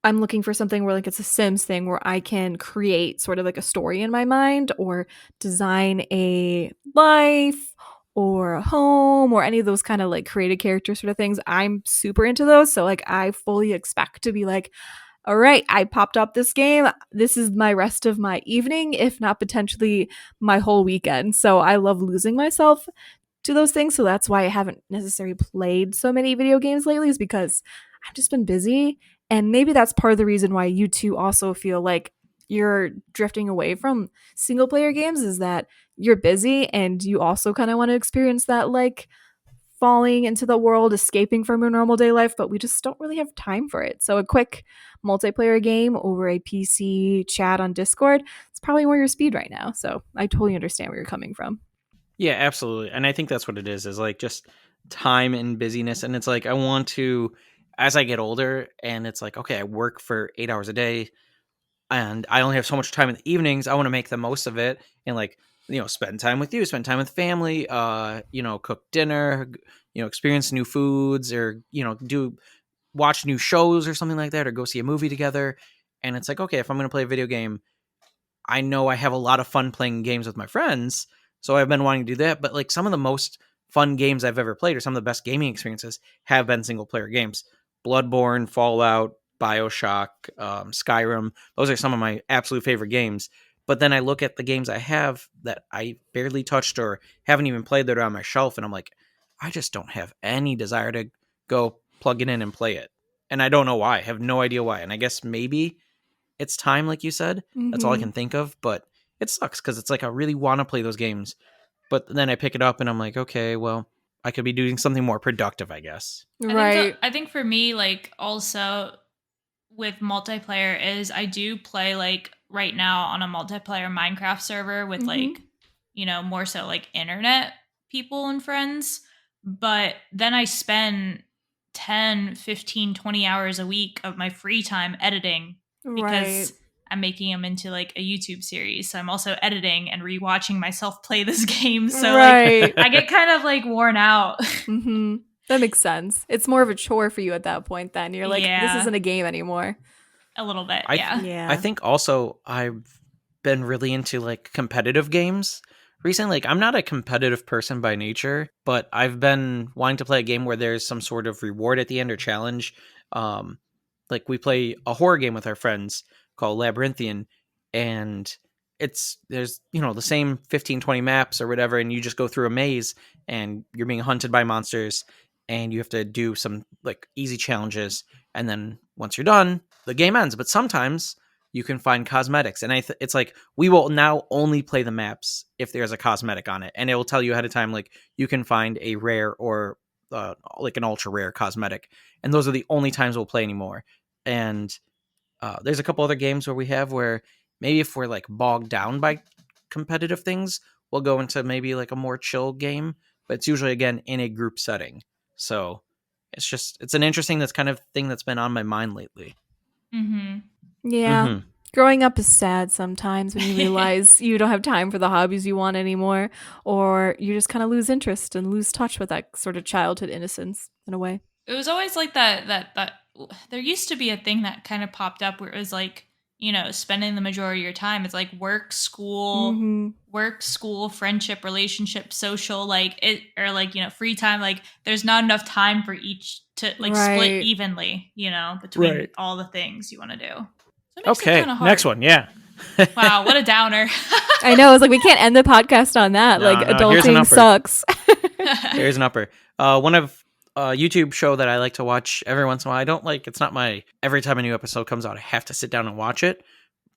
I'm looking for something where like it's a Sims thing where I can create sort of like a story in my mind or design a life or a home or any of those kind of like creative character sort of things. I'm super into those. So like I fully expect to be like, all right, I popped up this game. This is my rest of my evening, if not potentially my whole weekend. So I love losing myself to those things. So that's why I haven't necessarily played so many video games lately, is because I've just been busy. And maybe that's part of the reason why you two also feel like you're drifting away from single player games, is that you're busy and you also kind of want to experience that like falling into the world, escaping from your normal day life, but we just don't really have time for it. So a quick multiplayer game over a PC chat on Discord, it's probably more your speed right now. So I totally understand where you're coming from. Yeah, absolutely. And I think that's what it is like just time and busyness. And it's like, I want to, as I get older, and it's like, okay, I work for 8 hours a day and I only have so much time in the evenings. I want to make the most of it and like, spend time with you, spend time with family, cook dinner, experience new foods or, watch new shows or something like that, or go see a movie together. And it's like, okay, if I'm going to play a video game, I know I have a lot of fun playing games with my friends, so I've been wanting to do that. But like some of the most fun games I've ever played, or some of the best gaming experiences, have been single player games. Bloodborne, Fallout, BioShock, Skyrim. Those are some of my absolute favorite games. But then I look at the games I have that I barely touched or haven't even played that are on my shelf, and I'm like, I just don't have any desire to go plug it in and play it. And I don't know why. I have no idea why. And I guess maybe it's time, like you said. That's all I can think of. But it sucks because it's like I really want to play those games. But then I pick it up and I'm like, okay, well, I could be doing something more productive, I guess. Right. I think for me, like also with multiplayer is I do play like right now on a multiplayer Minecraft server with like, more so like internet people and friends. But then I spend 10, 15, 20 hours a week of my free time editing because I'm making them into like a YouTube series. So I'm also editing and rewatching myself play this game. So like I get kind of like worn out. That makes sense. It's more of a chore for you at that point then. You're like, this isn't a game anymore. A little bit, I think also I've been really into like competitive games recently. Like I'm not a competitive person by nature, but I've been wanting to play a game where there's some sort of reward at the end or challenge. Like we play a horror game with our friends called Labyrinthian, and there's the same 15, 20 maps or whatever, and you just go through a maze and you're being hunted by monsters and you have to do some like easy challenges, and then once you're done, the game ends. But sometimes you can find cosmetics, and it's like we will now only play the maps if there's a cosmetic on it, and it will tell you ahead of time like you can find a rare or like an ultra rare cosmetic, and those are the only times we'll play anymore. And there's a couple other games where we have where maybe if we're like bogged down by competitive things, we'll go into maybe like a more chill game, but it's usually again in a group setting. So it's an interesting that's kind of thing that's been on my mind lately. Yeah. Growing up is sad sometimes when you realize you don't have time for the hobbies you want anymore, or you just kind of lose interest and lose touch with that sort of childhood innocence in a way. It was always like that there used to be a thing that kind of popped up where it was like, spending the majority of your time. It's like work, school, friendship, relationship, social, like it, or like, free time. Like there's not enough time for each to like split evenly, between all the things you want to do. So it makes it kind of hard. Next one. Yeah. Wow. What a downer. I know. It's like, we can't end the podcast on that. No, adulting sucks. Here's an upper. One of YouTube show that I like to watch every once in a while. I don't like, it's not my, every time a new episode comes out, I have to sit down and watch it.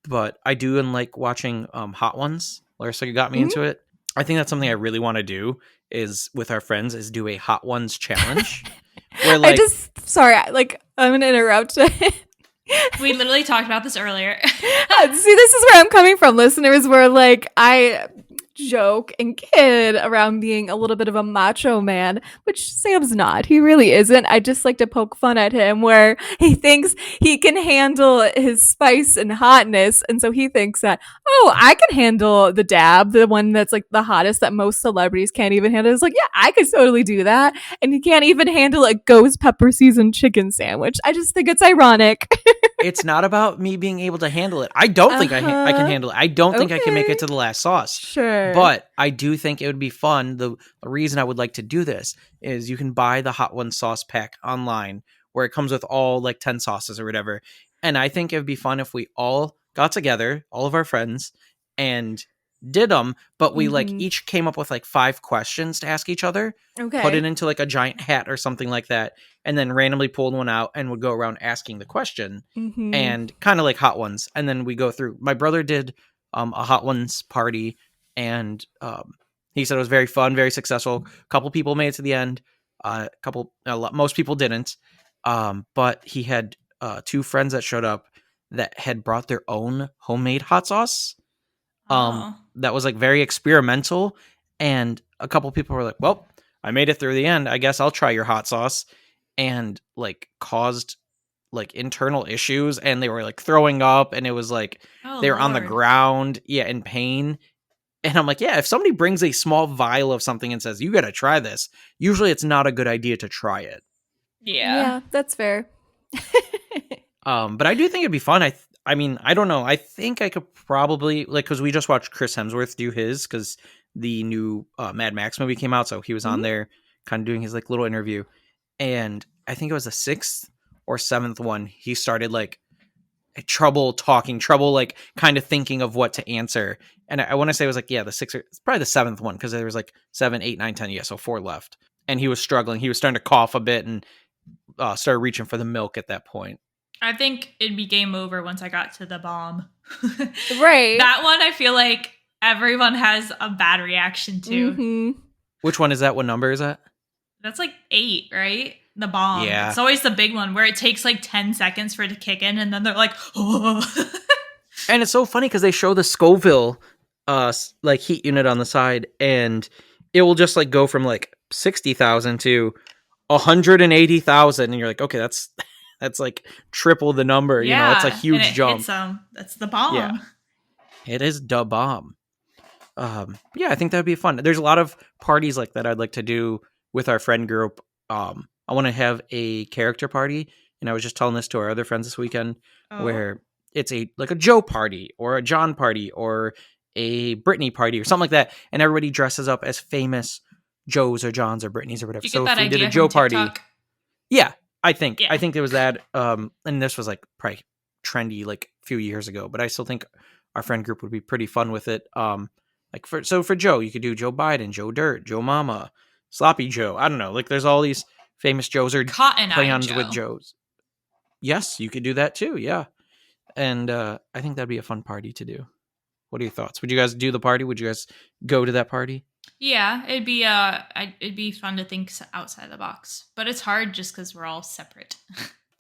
but I do like watching Hot Ones. Larissa got me into it. I think that's something I really want to do is with our friends is do a Hot Ones challenge. Where like I'm gonna interrupt. We literally talked about this earlier. See, this is where I'm coming from, listeners, where like I joke and kid around being a little bit of a macho man, which Sam's not. He really isn't. I just like to poke fun at him where he thinks he can handle his spice and hotness. And so he thinks that, oh, I can handle the dab, the one that's like the hottest that most celebrities can't even handle. It's like, yeah, I could totally do that. And he can't even handle a ghost pepper seasoned chicken sandwich. I just think it's ironic. It's not about me being able to handle it. I don't think I can handle it. I don't think I can make it to the last sauce. Sure. But I do think it would be fun. The reason I would like to do this is you can buy the Hot One sauce pack online where it comes with all like 10 sauces or whatever. And I think it would be fun if we all got together, all of our friends, and did them, but we like each came up with like 5 questions to ask each other. Okay. Put it into like a giant hat or something like that, and then randomly pulled one out and would go around asking the question and kind of like Hot Ones. And then we go through. My brother did a Hot Ones party, and he said it was very fun, very successful. A couple people made it to the end. Most people didn't. But he had 2 friends that showed up that had brought their own homemade hot sauce. That was like very experimental, and a couple people were like, well, I made it through the end, I guess I'll try your hot sauce, and like caused like internal issues, and they were like throwing up, and it was like they were on the ground in pain. And I'm like, yeah, if somebody brings a small vial of something and says you gotta try this, usually it's not a good idea to try it. Yeah, that's fair. But I do think it'd be fun. I mean, I don't know. I think I could probably, like, because we just watched Chris Hemsworth do his, because the new Mad Max movie came out, so he was on there kind of doing his, like, little interview. And I think it was the 6th or 7th one, he started, like, trouble talking, like, kind of thinking of what to answer. And I want to say it was, like, the 6th, it's probably the 7th one, because there was, like, 7, 8, 9, 10, so 4 left. And he was struggling. He was starting to cough a bit and started reaching for the milk at that point. I think it'd be game over once I got to the bomb. Right. That one I feel like everyone has a bad reaction to. Which one is that? What number is that? That's like 8, right? The bomb. Yeah. It's always the big one where it takes like 10 seconds for it to kick in, and then they're like, oh. And it's so funny because they show the Scoville like heat unit on the side, and it will just like go from like 60,000 to 180,000, and you're like, okay, that's like triple the number. You know, it's a huge jump. That's the bomb. Yeah, it is the bomb. Yeah, I think that'd be fun. There's a lot of parties like that I'd like to do with our friend group. I want to have a character party, and I was just telling this to our other friends this weekend, where it's a Joe party or a John party or a Brittany party or something like that, and everybody dresses up as famous Joes or Johns or Brittany's or whatever. So if we did a Joe party, I think there was that. And this was like probably trendy like a few years ago, but I still think our friend group would be pretty fun with it. Like for Joe, you could do Joe Biden, Joe Dirt, Joe Mama, Sloppy Joe. I don't know. Like there's all these famous Joes or Cotton Eye play-ons Joe. with Joes. Yes, you could do that too. Yeah. And I think that'd be a fun party to do. What are your thoughts? Would you guys do the party? Would you guys go to that party? Yeah, it'd be fun to think outside the box, but it's hard just because we're all separate.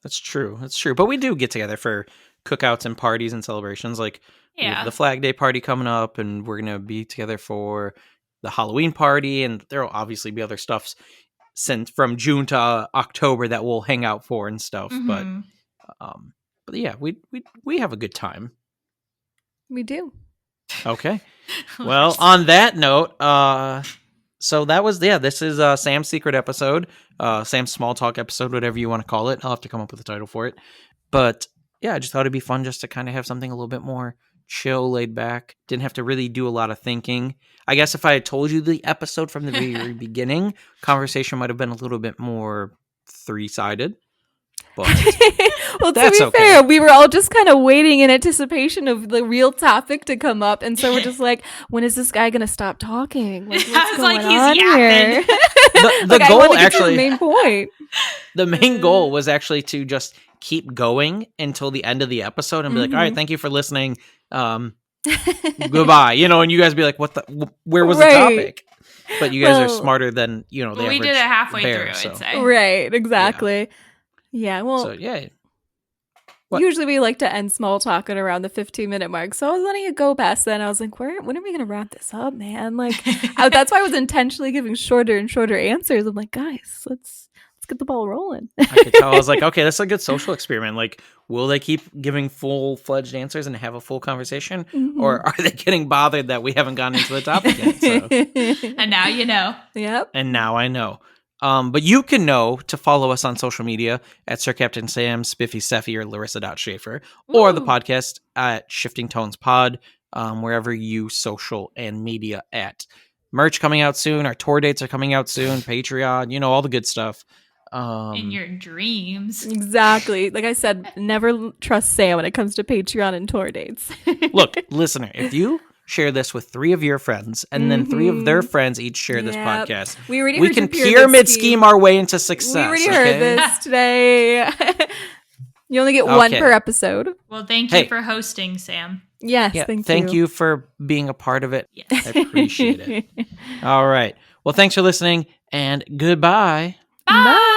That's true. But we do get together for cookouts and parties and celebrations. Like we have the Flag Day party coming up, and we're gonna be together for the Halloween party, and there'll obviously be other stuffs since from June to October that we'll hang out for and stuff. But yeah, we have a good time. We do. Okay. Well, on that note, so that was this is Sam's secret episode, Sam's small talk episode, whatever you want to call it. I'll have to come up with a title for it. But yeah, I just thought it'd be fun just to kind of have something a little bit more chill, laid back. Didn't have to really do a lot of thinking. I guess if I had told you the episode from the very beginning, conversation might have been a little bit more 3-sided. But well, to be fair, we were all just kind of waiting in anticipation of the real topic to come up, and so we're just like, when is this guy gonna stop talking? Like, what's going on here? The goal actually, the main point. The main goal was actually to just keep going until the end of the episode and be like, all right, thank you for listening. Goodbye. And you guys be like, where was the topic? But you guys are smarter than, the average we did it halfway bear, through, I'd say. Right, exactly. Yeah, well, so, yeah. Usually we like to end small talk at around the 15-minute mark. So I was letting it go past then. I was like, when are we going to wrap this up, man? Like, that's why I was intentionally giving shorter and shorter answers. I'm like, guys, let's get the ball rolling. I could tell. I was like, okay, that's a good social experiment. Like, will they keep giving full-fledged answers and have a full conversation? Or are they getting bothered that we haven't gotten into the topic yet? So. And now you know. Yep. And now I know. But you can know to follow us on social media at Sir Captain Sam, Spiffy Steffi, or Larissa.Schaefer, or the podcast at Shifting Tones Pod, wherever you social and media at. Merch coming out soon. Our tour dates are coming out soon. Patreon, all the good stuff. In your dreams. Exactly. Like I said, never trust Sam when it comes to Patreon and tour dates. Look, listener, if you share this with 3 of your friends, and then 3 of their friends each share this podcast, we can pyramid scheme our way into success. We already heard this today. You only get one per episode. Well, thank you for hosting, Sam. Yes, thank you for being a part of it. Yes. I appreciate it. All right. Well, thanks for listening, and goodbye. Bye.